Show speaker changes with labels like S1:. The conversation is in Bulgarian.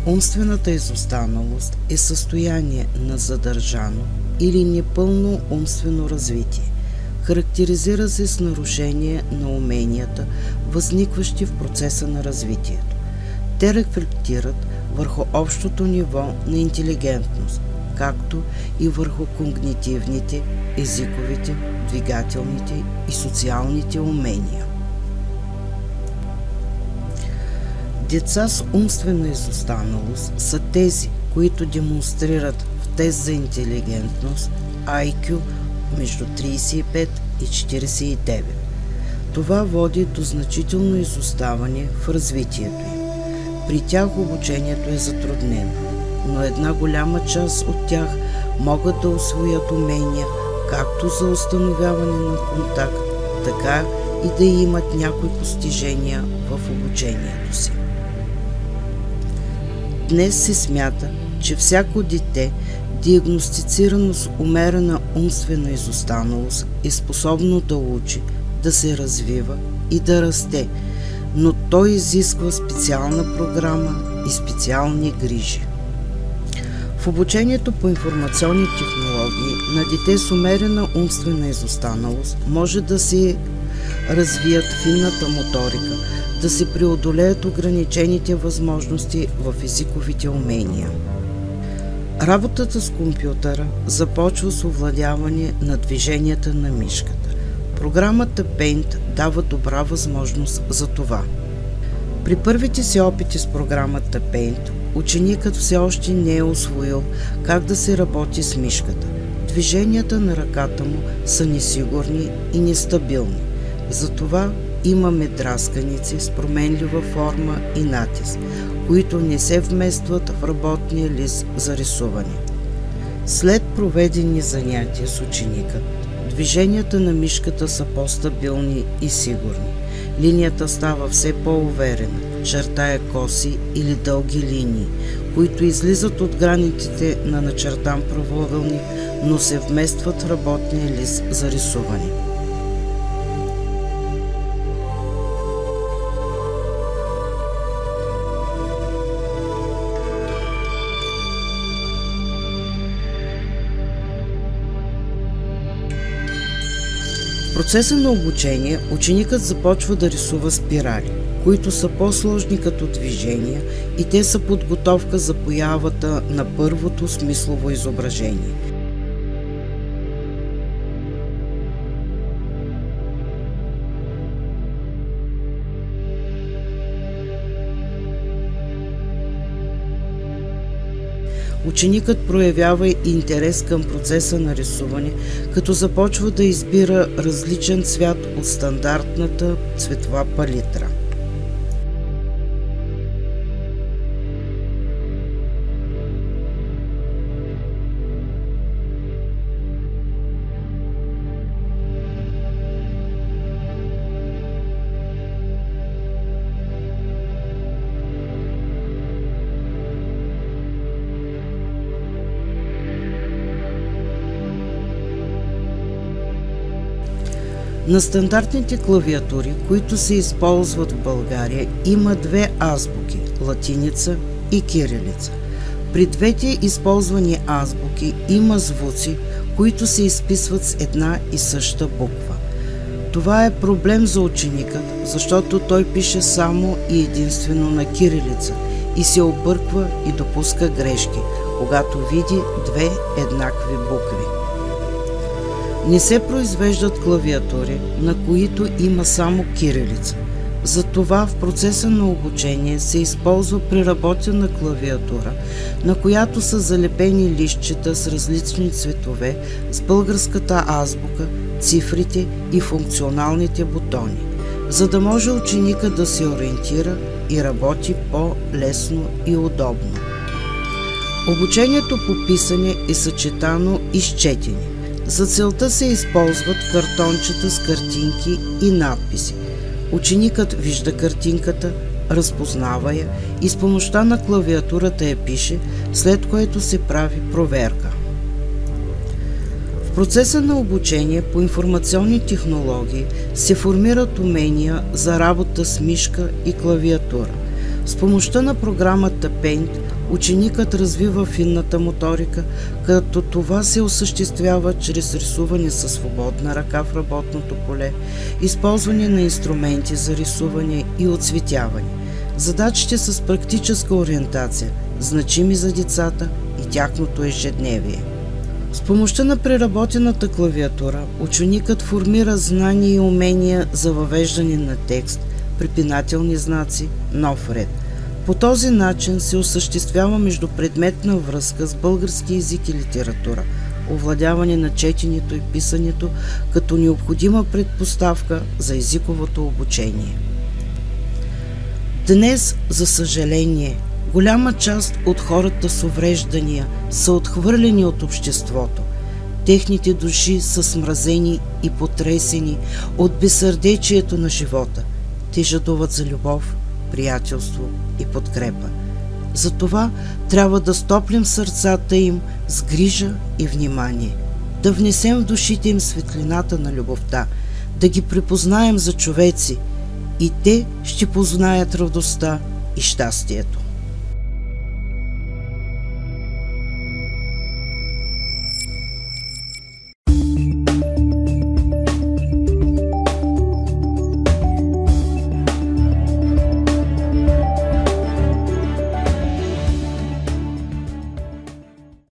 S1: Умствената изостаналост е състояние на задържано или непълно умствено развитие. Характеризира се с нарушение на уменията, възникващи в процеса на развитието. Те рефлектират върху общото ниво на интелигентност, както и върху когнитивните, езиковите, двигателните и социалните умения. Деца с умствена изостаналост са тези, които демонстрират в тест за интелигентност IQ между 35 и 49. Това води до значително изоставане в развитието им. При тях обучението е затруднено, но една голяма част от тях могат да усвоят умения както за установяване на контакт, така и да имат някои постижения в обучението си. Днес се смята, че всяко дете, диагностицирано с умерена умствена изостаналост, е способно да учи, да се развива и да расте, но той изисква специална програма и специални грижи. В обучението по информационни технологии на дете с умерена умствена изостаналост може да се развият финната моторика, да се преодолеят ограничените възможности в езиковите умения. Работата с компютъра започва с овладяване на движенията на мишката. Програмата Paint дава добра възможност за това. При първите си опити с програмата Paint, ученикът все още не е усвоил как да се работи с мишката. Движенията на ръката му са несигурни и нестабилни. Затова имаме драсканици с променлива форма и натиск, които не се вместват в работния лист за рисуване. След проведени занятия с ученика, движенията на мишката са по-стабилни и сигурни. Линията става все по-уверена, чертая коси или дълги линии, които излизат от границите на начертан правоъгълник, но се вместват в работния лист за рисуване. В процеса на обучение ученикът започва да рисува спирали, които са по-сложни като движения и те са подготовка за появата на първото смислово изображение. Ученикът проявява интерес към процеса на рисуване, като започва да избира различен цвят от стандартната цветова палитра. На стандартните клавиатури, които се използват в България, има две азбуки – латиница и кирилица. При двете използвани азбуки има звуци, които се изписват с една и съща буква. Това е проблем за ученикът, защото той пише само и единствено на кирилица и се обърква и допуска грешки, когато види две еднакви букви. Не се произвеждат клавиатури, на които има само кирилица. Затова в процеса на обучение се използва преработена клавиатура, на която са залепени листчета с различни цветове, с българската азбука, цифрите и функционалните бутони, за да може ученика да се ориентира и работи по-лесно и удобно. Обучението по писане е съчетано и с четене. За целта се използват картончета с картинки и надписи. Ученикът вижда картинката, разпознава я и с помощта на клавиатурата я пише, след което се прави проверка. В процеса на обучение по информационни технологии се формират умения за работа с мишка и клавиатура. С помощта на програмата Paint ученикът развива финната моторика, като това се осъществява чрез рисуване със свободна ръка в работното поле, използване на инструменти за рисуване и оцветяване. Задачите с практическа ориентация, значими за децата и тяхното ежедневие. С помощта на преработената клавиатура, ученикът формира знания и умения за въвеждане на текст, препинателни знаци, нов ред. По този начин се осъществява междупредметна връзка с български език и литература, овладяване на четенето и писането като необходима предпоставка за езиковото обучение. Днес, за съжаление, голяма част от хората с увреждания са отхвърлени от обществото. Техните души са смразени и потресени от безсърдечието на живота. Те жадуват за любов, приятелство и подкрепа. Затова трябва да стоплим сърцата им с грижа и внимание, да внесем в душите им светлината на любовта, да ги припознаем за човеци и те ще познаят радостта и щастието.